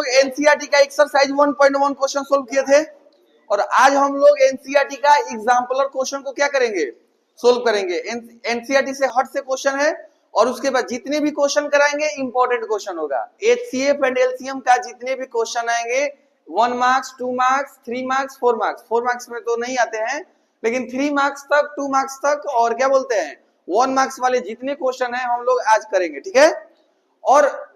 लोग एनसीईआरटी का exercise 1.1 question solve किए थे और आज हम लोग एनसीईआरटी का एग्जाम्पलर क्वेश्चन को क्या करेंगे, सोल्व करेंगे। एनसीईआरटी से हट से क्वेश्चन है और उसके बाद जितने भी क्वेश्चन कराएंगे इंपॉर्टेंट क्वेश्चन होगा। एचसीएफ एंड एलसीएम का जितने भी क्वेश्चन आएंगे 1 marks 2 marks 3 marks 4 marks, 4 marks में तो नहीं आते हैं लेकिन 3 मार्क्स तक 2 मार्क्स तक और क्या बोलते हैं 1 मार्क्स वाले जितने क्वेश्चन है हम लोग आज करेंगे, ठीक है। और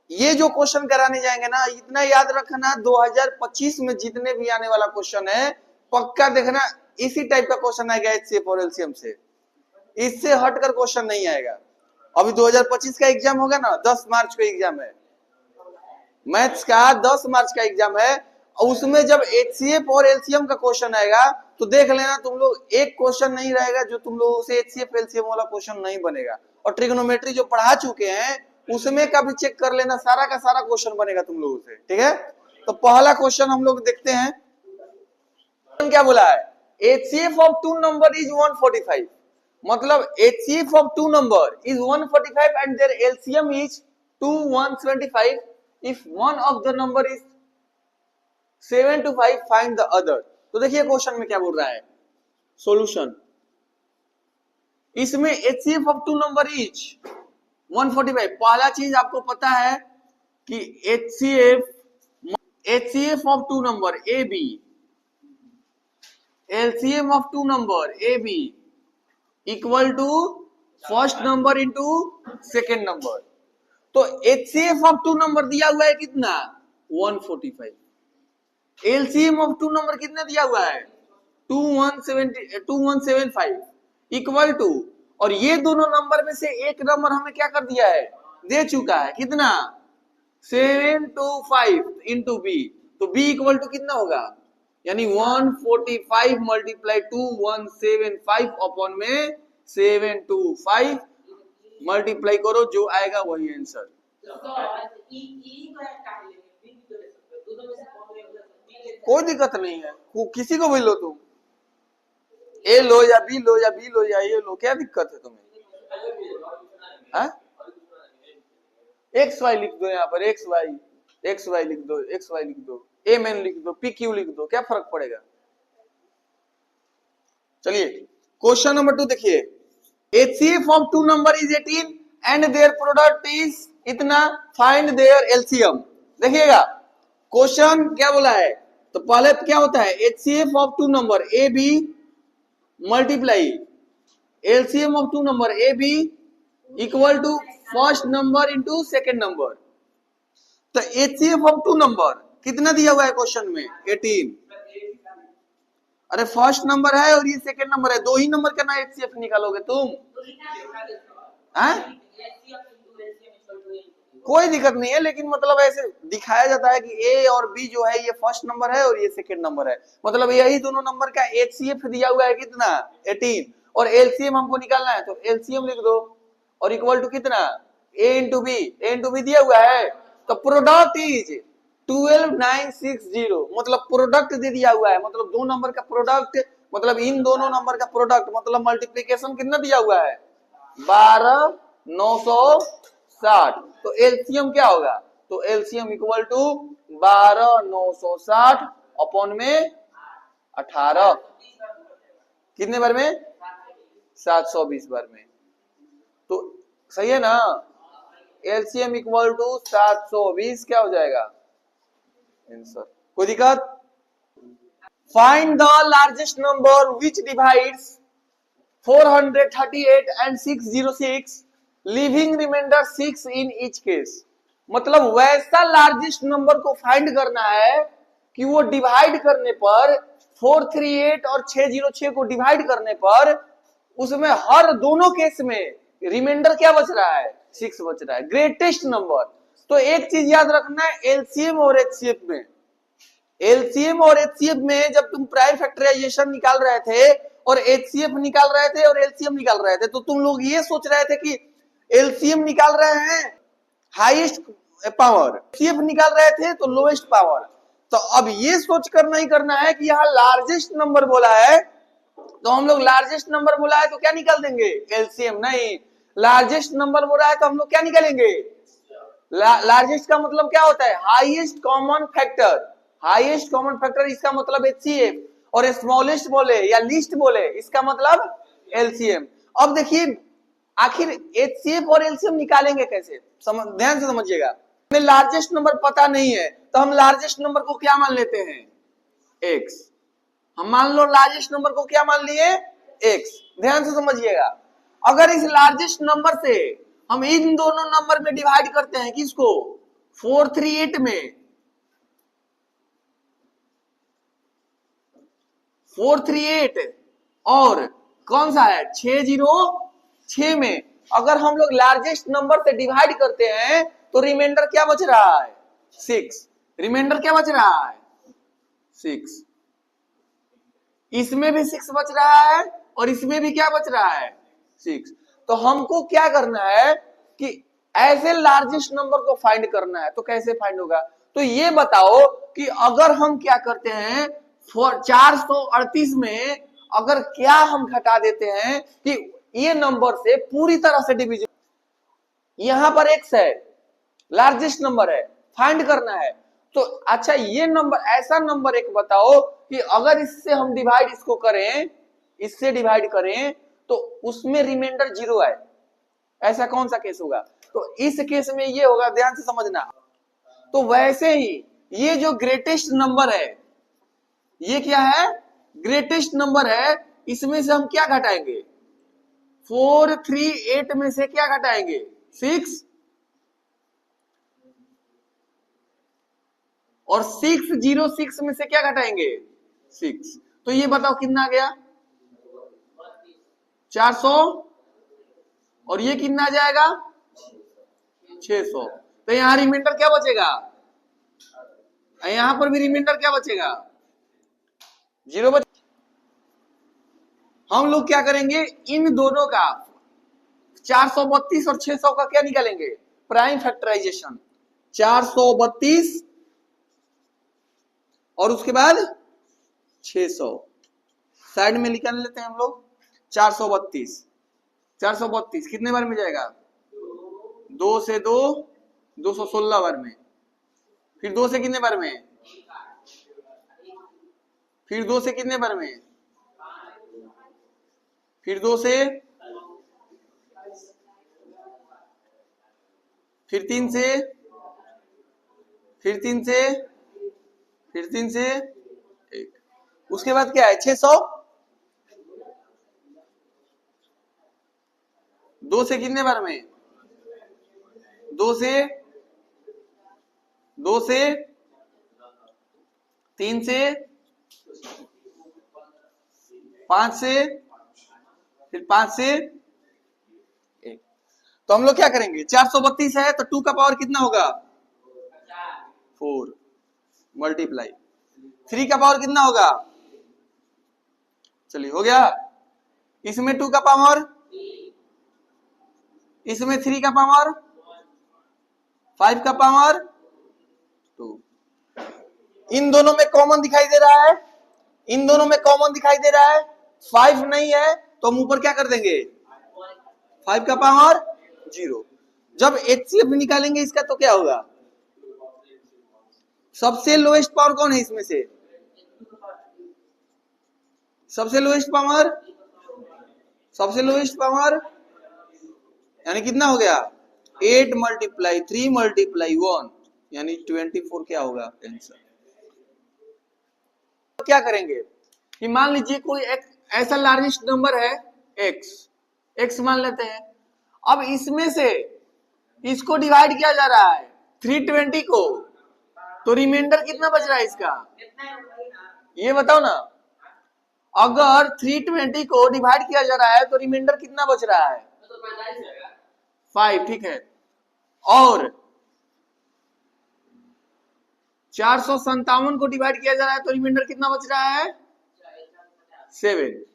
ये जो क्वेश्चन कराने जाएंगे ना, इतना याद रखना 2025 में जितने भी आने वाला क्वेश्चन है पक्का देखना इसी टाइप का क्वेश्चन आएगा एचसीएफ और एलसीएम से, इससे हटकर क्वेश्चन नहीं आएगा। अभी 2025 का एग्जाम होगा ना, 10 मार्च को एग्जाम है मैथ्स का, 10 मार्च का एग्जाम है। उसमें जब एचसीएफ और एलसीएम का क्वेश्चन आएगा तो देख लेना तुम लोग एक क्वेश्चन नहीं रहेगा जो तुम लोगों से एचसीएफ एलसीएम वाला क्वेश्चन नहीं बनेगा। और ट्रिग्नोमेट्री जो पढ़ा चुके हैं उसमें का भी चेक कर लेना, सारा का सारा क्वेश्चन बनेगा तुम लोगों से, ठीक है। तो पहला क्वेश्चन हम लोग देखते हैं, क्या बोला है, HCF of two number is 145, मतलब HCF of two number is 145 and their LCM is 175. If one of the number is 7 to 5, find the other. तो देखिए क्वेश्चन में क्या बोल रहा है, सॉल्यूशन। इसमें HCF of two number is 145। पहला चीज आपको पता है कि HCF of two number AB, LCM of two number AB equal to first number into second number. तो HCF ऑफ टू नंबर दिया हुआ है कितना 145, LCM ऑफ टू नंबर कितना दिया हुआ है 2175 इक्वल टू, और ये दोनों नंबर में से एक नंबर हमें क्या कर दिया है, दे चुका है कितना 725 इंटू बी, तो बी इक्वल टू कितना होगा, यानी 145 मल्टीप्लाई 2175 अपॉन में 725 मल्टीप्लाई करो, जो आएगा वही आंसर। कोई दिक्कत नहीं है, किसी को भी लो तुम, ए लो या बी लो या बी लो या ए लो, क्या दिक्कत है तुम्हें। एक्स वाई लिख दो, यहाँ पर एक्स वाई लिख दो, एक्स वाई लिख दो, ए मैन लिख दो, पी क्यू लिख दो, क्या फर्क पड़ेगा। चलिए क्वेश्चन नंबर 2 देखिए, HCF of two number is 18 and their product is इतना, फाइंड देयर एलसीएम। देखिएगा क्वेश्चन क्या बोला है, तो पहले क्या होता है HCF of two number A B multiply LCM of two number A B equal to first number into second number. तो HCF ऑफ टू नंबर कितना दिया हुआ है क्वेश्चन में 18, अरे फर्स्ट नंबर है और ये सेकंड नंबर है, दो ही नंबर का ना HCF निकालोगे तुम, कोई दिक्कत नहीं है, लेकिन मतलब ऐसे दिखाया जाता है कि ए और बी जो है ये फर्स्ट नंबर है और ये सेकंड नंबर है, मतलब यही दोनों नंबर का HCF दिया हुआ है कितना 18 और LCM हमको निकालना है, तो LCM लिख दो और इक्वल टू कितना a इंटू बी दिया हुआ है, तो प्रोडक्ट इज 12960, मतलब प्रोडक्ट दे दिया हुआ है, मतलब दो नंबर का प्रोडक्ट, मतलब इन दोनों नंबर का प्रोडक्ट, मतलब मल्टीप्लिकेशन कितना दिया हुआ है 12960। तो एलसीएम क्या होगा, तो एलसीएम इक्वल टू 12960 अपॉन में 18, कितने बार में 720 बार में, तो सही है ना। एलसीएम इक्वल टू 720 क्या हो जाएगा आंसर, कोई दिक्कत। Find the largest number which divides 438 and 606 living remainder 6 in each case, मतलब वैसा लार्जेस्ट नंबर को फाइंड करना है कि वो डिवाइड करने पर 438 और 606 को डिवाइड करने पर उसमें हर दोनों केस में रिमाइंडर क्या बच रहा है 6 बच रहा है, ग्रेटेस्ट नंबर। तो एक चीज याद रखना है, एलसीएम और एचसीएफ में जब तुम प्राइम फैक्टराइजेशन निकाल रहे थे और एचसीएफ निकाल रहे थे और एलसीएम निकाल रहे थे, तो तुम लोग ये सोच रहे थे कि एलसीएम निकाल रहे हैं हाईएस्ट पावर, एचसीएफ निकाल रहे थे तो लोएस्ट पावर। तो अब ये सोचकर नहीं करना है कि यहाँ लार्जेस्ट नंबर बोला है तो हम लोग लार्जेस्ट नंबर बोला है तो क्या निकाल देंगे एलसीएम, नहीं, लार्जेस्ट नंबर बोला है तो हम लोग क्या निकालेंगे लार्जेस्ट का मतलब क्या होता है? Highest common factor. Highest common factor इसका मतलब HCF, और स्मॉलेस्ट बोले या लीस्ट बोले इसका मतलब LCM। अब देखिए आखिर HCF और LCM निकालेंगे कैसे, ध्यान से समझिएगा। हमें लार्जेस्ट नंबर पता नहीं है तो हम लार्जेस्ट नंबर को क्या मान लेते हैं? X। हम मान लो लार्जेस्ट नंबर को क्या मान लिए? X। ध्यान से समझिएगा, अगर इस लार्जेस्ट नंबर से हम इन दोनों नंबर में डिवाइड करते हैं, किसको? 438 में, 438 और कौन सा है 606 में, अगर हम लोग लार्जेस्ट नंबर से डिवाइड करते हैं तो रिमाइंडर क्या बच रहा है? 6। रिमाइंडर क्या बच रहा है? 6। इसमें भी 6 बच रहा है और इसमें भी क्या बच रहा है? 6। तो हमको क्या करना है कि ऐसे लार्जेस्ट नंबर को फाइंड करना है। तो कैसे फाइंड होगा? तो ये बताओ कि अगर हम क्या करते हैं 438 में अगर क्या हम घटा देते हैं कि ये नंबर से पूरी तरह से डिवीजन, यहां पर x है, लार्जेस्ट नंबर है, फाइंड करना है। तो अच्छा ये नंबर, ऐसा नंबर एक बताओ कि अगर इससे हम डिवाइड इसको करें, इससे डिवाइड करें तो उसमें रिमाइंडर 0 आए। ऐसा कौन सा केस होगा? तो इस केस में ये होगा, ध्यान से समझना। तो वैसे ही ये जो ग्रेटेस्ट नंबर है, ये क्या है? ग्रेटेस्ट नंबर है। इसमें से हम क्या घटाएंगे? 438 में से क्या घटाएंगे? 6। और 606 में से क्या घटाएंगे? 6। तो ये बताओ कितना आ गया? 400। और ये कितना आ जाएगा? 600। तो यहां रिमाइंडर क्या बचेगा? यहां पर भी रिमाइंडर क्या बचेगा? 0 बच। हम लोग क्या करेंगे, इन दोनों का 432 और 600 का क्या निकालेंगे? Prime factorisation. 432 और उसके बाद 600 साइड में निकाल लेते हैं हम लोग। 432 432 कितने बार में जाएगा? 2 से 2 216 बार में। फिर 2 से कितने बार में? फिर 2 से कितने बार में? फिर 2 से, फिर 3 से, फिर 3 से, फिर 3 से 1। उसके बाद क्या है? 600। 2 से कितने बार में? 2 से, 2 से, 3 से, 5 से, फिर 5 से 1। तो हम लोग क्या करेंगे? 432 है तो 2 का पावर कितना होगा? 4 मल्टीप्लाई 3 का पावर कितना होगा? चलिए हो गया। इसमें 2 का पावर, इसमें 3 का पावर, 5 का पावर 2। इन दोनों में कॉमन दिखाई दे रहा है, इन दोनों में कॉमन दिखाई दे रहा है। 5 नहीं है तो हम ऊपर क्या कर देंगे? 5 का पावर 0। जब HCF निकालेंगे इसका तो क्या होगा? सबसे लोएस्ट पावर कौन है इसमें से? सबसे लोएस्ट पावर, सबसे लोएस्ट पावर यानी कितना हो गया? 8 मल्टीप्लाई 3 मल्टीप्लाई 1 यानी 24 क्या होगा आंसर। तो क्या करेंगे कि मान लीजिए कोई एक ऐसा लार्जेस्ट नंबर है x मान लेते हैं। अब इसमें से इसको डिवाइड किया जा रहा है 320 को, तो रिमाइंडर कितना बच रहा है इसका? ये बताओ ना। अगर 320 को डिवाइड किया जा रहा है तो रिमाइंडर कितना बच रहा है? 5। ठीक है। और 457 को डिवाइड किया जा रहा है तो रिमाइंडर कितना बच रहा है? 7।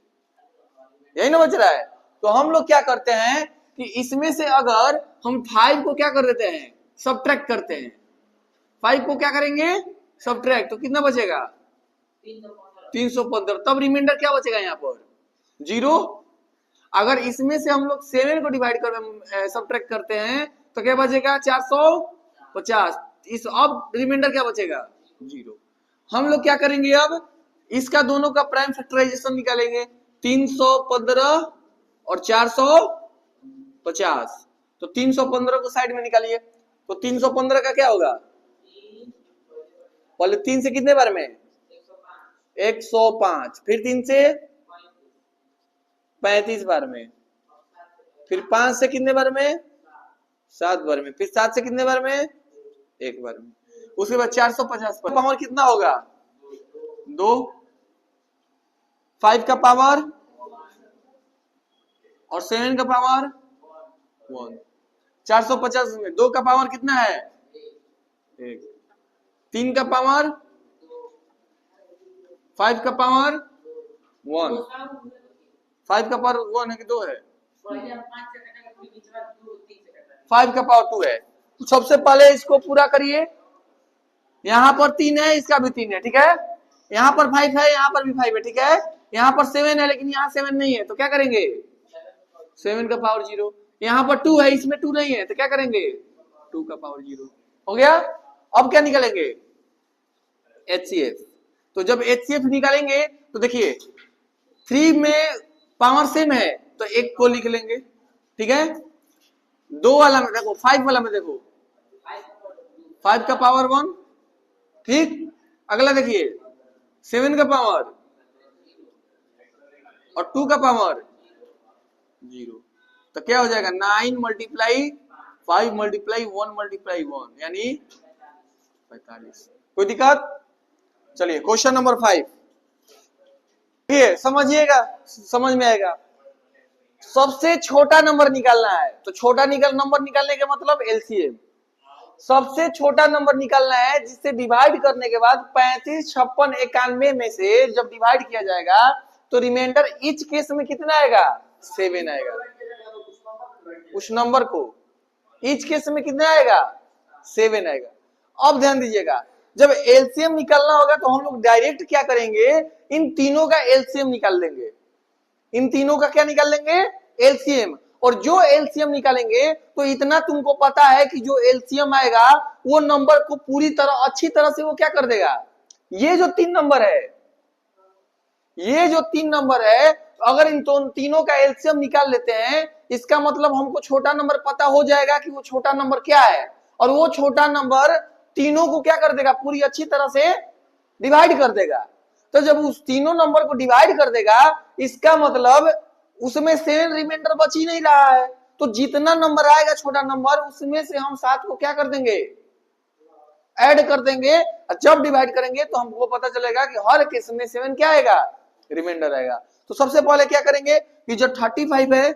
यही ना बच रहा है। तो हम लोग क्या करते हैं कि इसमें से अगर हम 5 को क्या कर देते हैं? सब्ट्रैक्ट करते हैं। 5 को क्या करेंगे? सब्ट्रैक्ट। तो कितना बचेगा? 315। तब रिमाइंडर क्या बचेगा यहाँ पर? 0। अगर इसमें से हम लोग 7 को डिवाइड कर सब्ट्रैक्ट करते हैं तो क्या बचेगा? 400 50। इस अब रिमाइंडर क्या बचेगा 0। हम लोग क्या करेंगे अब इसका दोनों का प्राइम फैक्टराइजेशन निकालेंगे। 315 और 450। तो 315 को साइड में निकालिए। तो 315 का क्या होगा, पहले 3 से कितने बार में 105, फिर 3 से 35 बार में, फिर 5 से कितने बार में 7 बार में, फिर 7 से कितने बार में 1 बार में। उसके बाद 450 पर पावर कितना होगा 2, 5 का पावर और 7 का पावर 1। 450 में 2 का पावर कितना है 1, 3 का पावर, 5 का पावर 1, 5 का पावर 1 है कि 2 है, 5 का पावर 2 है। तो सबसे पहले इसको पूरा करिए। यहां पर 3 है, इसका भी 3 है, ठीक है। यहां पर 5 है, यहां पर भी 5 है, ठीक है। यहां पर 7 है लेकिन यहां 7 नहीं है, तो क्या करेंगे 7 का पावर 0। यहां पर 2 है, इसमें 2 नहीं है, तो क्या करेंगे 2 का पावर 0 हो गया। अब क्या निकालेंगे HCF। तो जब HCF निकालेंगे तो देखिए 3 में पावर सेम है तो 1 को लिख लेंगे, ठीक है। 2 वाला में देखो, 5 वाला में देखो 5 का पावर 1, ठीक। अगला देखिए 7 का पावर और 2 का पावर 0। तो क्या हो जाएगा 9 मल्टीप्लाई 5 मल्टीप्लाई 1 मल्टीप्लाई 1 यानी 45। कोई दिक्कत। चलिए क्वेश्चन नंबर 5 ये समझिएगा, समझ में आएगा। सबसे छोटा नंबर निकालना है। तो छोटा नंबर निकालने के मतलब एलसीएम। सबसे छोटा नंबर निकालना है जिससे डिवाइड करने के बाद 35, 56, 91 में से जब डिवाइड किया जाएगा तो रिमाइंडर ईच केस में कितना आएगा 7 आएगा। उस नंबर को ईच केस में कितना आएगा 7 आएगा। अब ध्यान दीजिएगा, जब एलसीएम निकालना होगा तो हम लोग डायरेक्ट क्या करेंगे, इन तीनों का एलसीएम निकाल लेंगे। इन तीनों का क्या निकाल लेंगे एलसीएम। और जो एलसीएम निकालेंगे तो इतना तुमको पता है कि जो एलसीएम आएगा वो नंबर को पूरी तरह अच्छी तरह से वो क्या कर देगा। ये जो 3 नंबर है, ये जो 3 नंबर है, अगर इन तीनों का एलसीएम निकाल लेते हैं इसका मतलब हमको छोटा नंबर पता हो जाएगा कि वो छोटा नंबर क्या है। और वो छोटा नंबर तीनों को क्या कर देगा पूरी अच्छी तरह से डिवाइड कर देगा। तो जब उस तीनों नंबर को डिवाइड कर देगा इसका मतलब उसमें 7 रिमाइंडर बच ही नहीं रहा है। तो जितना नंबर आएगा छोटा नंबर उसमें से हम 7 को क्या कर देंगे ऐड कर देंगे। और जब डिवाइड करेंगे तो हमको पता चलेगा कि हर केस में 7 क्या आएगा रिमाइंडर आएगा। तो सबसे पहले क्या करेंगे कि जो 35 है,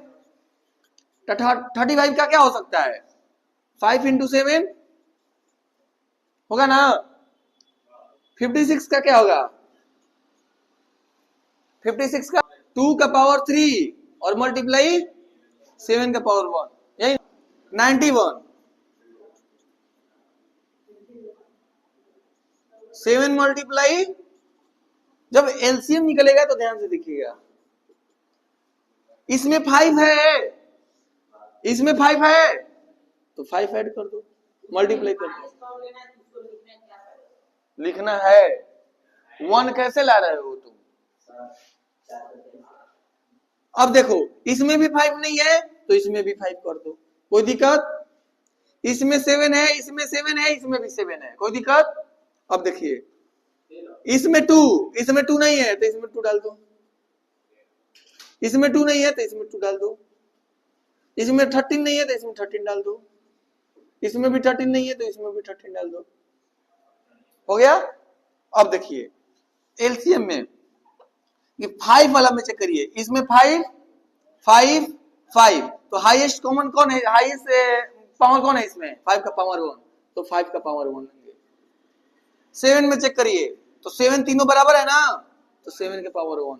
35 का क्या हो सकता है 5 इंटू 7 होगा ना। 56 का क्या होगा 56 का 2 का पावर 3 और मल्टीप्लाई 7 का पावर 1 यही 91। 7 मल्टीप्लाई, जब एलसीएम निकलेगा तो ध्यान से देखिएगा, इसमें 5 है, इसमें 5 है तो 5 ऐड कर दो, मल्टीप्लाई कर दो। लिखना है 1 कैसे ला रहे हो तुम। अब देखो इसमें भी 5 नहीं है तो इसमें भी 5 कर दो, कोई दिक्कत। इसमें 7 है, इसमें 7 है, इसमें भी 7 है, कोई दिक्कत। अब देखिए इसमें 2 नहीं है तो इसमें 2 डाल दो, इसमें 2 नहीं है तो इसमें 2 डाल दो, इसमें 13 नहीं है तो इसमें 13 डाल दो, इसमें भी 13 नहीं है तो इसमें भी 13 डाल दो, हो गया। अब देखिए एलसीएम में ये 5 वाला में चेक करिए, इसमें 5 5 5 तो हाईएस्ट कॉमन कौन है, हाईएस्ट पावर कौन है इसमें 5 का पावर 1, तो 5 का पावर 1 लेंगे। 7 में चेक करिए तो 7 तीनों बराबर है ना, तो 7 के पावर 1।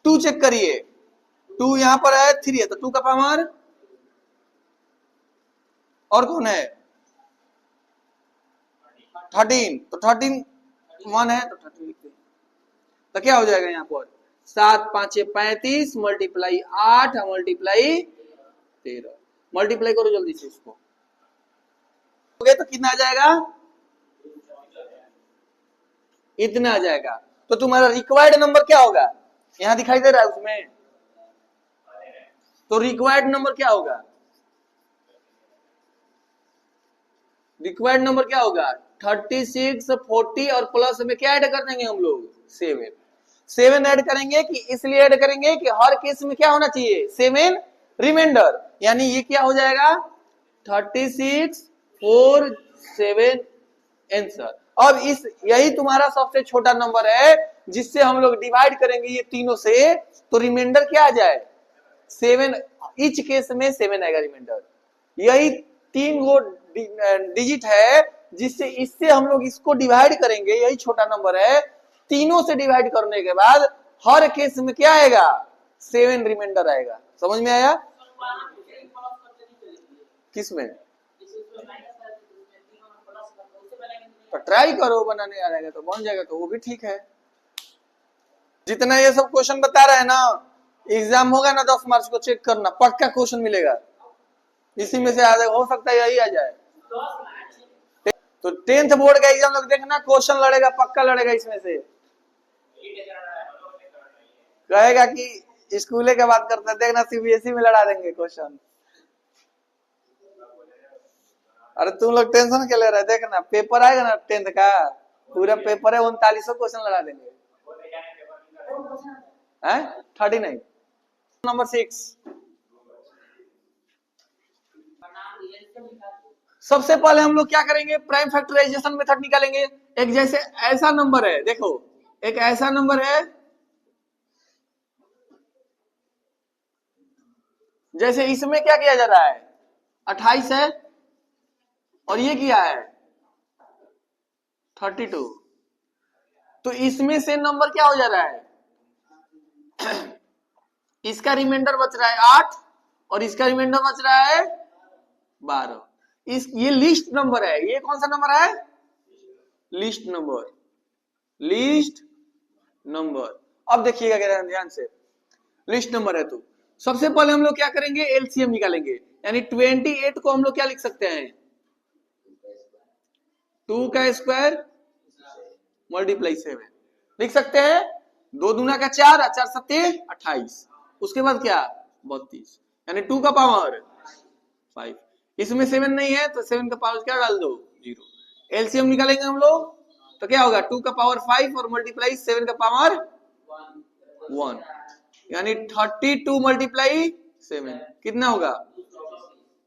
2 चेक करिए, 2 यहां पर है, 3 है तो 2 का पावर, और कौन है 13, तो 13 1 है तो 13 लिखते हैं। तो क्या हो जाएगा यहाँ पर 7 5 35 मल्टीप्लाई 8 मल्टीप्लाई 13, मल्टीप्लाई करो जल्दी से इसको। तो कितना आ जाएगा, इतना आ जाएगा। तो तुम्हारा रिक्वायर्ड नंबर क्या होगा, यहां दिखाई दे रहा है उसमें, तो रिक्वायर्ड नंबर क्या होगा, रिक्वायर्ड नंबर क्या होगा 36, 40 और प्लस में क्या ऐड कर देंगे हम लोग 7 ऐड करेंगे कि इसलिए ऐड करेंगे कि हर केस में क्या होना चाहिए 7 रिमाइंडर, यानी ये क्या हो जाएगा 36, 4, 7 आंसर। अब इस यही तुम्हारा सबसे छोटा नंबर है जिससे हम लोग डिवाइड करेंगे ये तीनों से, तो रिमाइंडर क्या आ जाए 7, ईच केस में 7 आएगा रिमाइंडर। यही 3 गो डिजिट है जिससे इससे हम लोग इसको डिवाइड करेंगे, यही छोटा नंबर है, तीनों से डिवाइड करने के बाद हर केस में क्या आएगा 7 रिमाइंडर आएगा। समझ में आया, किसमें, तो ट्राई करो, बनाने आ जाएगा तो बन जाएगा, तो वो भी ठीक है। जितना ये सब क्वेश्चन बता रहे हैं ना, एग्जाम होगा ना 10 मार्च को चेक करना, पक्का क्वेश्चन मिलेगा, इसी में से आ जाए, हो सकता है यही आ जाए। तो 10th बोर्ड का एग्जाम लोग देखना, क्वेश्चन लड़ेगा, पक्का लड़ेगा, इसमें से कहेगा कि स्कूले के बात करते हैं, देखना सीबीएसई में लड़ा देंगे क्वेश्चन। अरे तुम लोग टेंशन क्या ले रहे, देखना पेपर आएगा ना 10th का, पूरा पेपर है 39 क्वेश्चन लड़ा देंगे, 39। नंबर 6, सबसे पहले हम लोग क्या करेंगे प्राइम फैक्टराइजेशन मेथड निकालेंगे। एक जैसे ऐसा नंबर है, देखो एक ऐसा नंबर है जैसे इसमें क्या किया जा रहा है 28 है और ये किया है 32, तो इसमें से नंबर क्या हो जा रहा है इसका रिमाइंडर बच रहा है 8 और इसका रिमाइंडर बच रहा है 12। ये लिस्ट नंबर है, ये कौन सा नंबर है लिस्ट नंबर, लिस्ट नंबर। अब देखिएगा ध्यान से, लिस्ट नंबर है तो सबसे पहले हम लोग क्या करेंगे एलसीएम निकालेंगे, यानी 28 को हम लोग क्या लिख सकते हैं 2 का स्क्वायर मल्टीप्लाई 7 लिख सकते हैं, 2 दूना का 4 और 4 सत्ते 28, उसके बाद क्या 32, यानी 2 का पावर 5। इसमें 7 नहीं है तो 7 का पावर क्या डाल दो 0। एलसीएम निकालेंगे हम लोग तो क्या होगा 2 का पावर 5 और मल्टीप्लाई 7 का पावर 1, यानी 32 मल्टीप्लाई 7 कितना होगा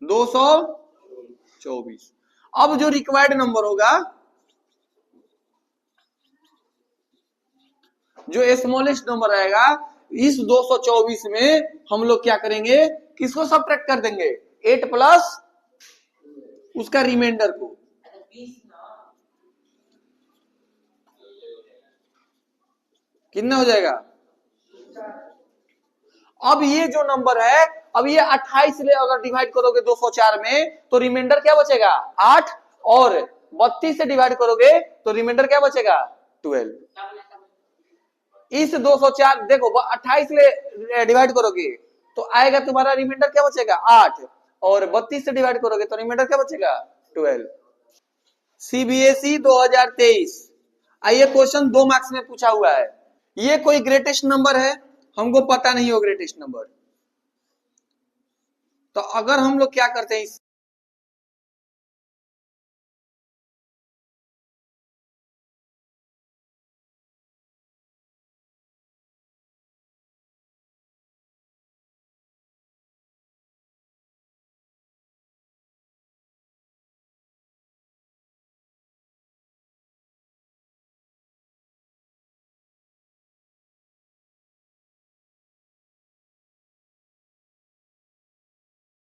224। अब जो रिक्वायर्ड नंबर होगा, जो स्मॉलेस्ट नंबर आएगा, इस 224 में हम लोग क्या करेंगे किसको सब्ट्रैक्ट कर देंगे 8 प्लस उसका रिमाइंडर को, कितना हो जाएगा। अब ये जो नंबर है, अब ये 28 से अगर डिवाइड करोगे 204 में तो रिमाइंडर क्या बचेगा 8, और 32 से डिवाइड करोगे तो रिमाइंडर क्या बचेगा 12। इस 204 देखो 28 से डिवाइड करोगे तो आएगा तुम्हारा रिमाइंडर क्या बचेगा 8, और 32 से डिवाइड करोगे तो रिमाइंडर क्या बचेगा 12। सीबीएसई 2023, आइए क्वेश्चन 2 मार्क्स में पूछा हुआ है, ये कोई ग्रेटेस्ट नंबर है, हमको पता नहीं हो ग्रेटेस्ट नंबर, तो अगर हम लोग क्या करते हैं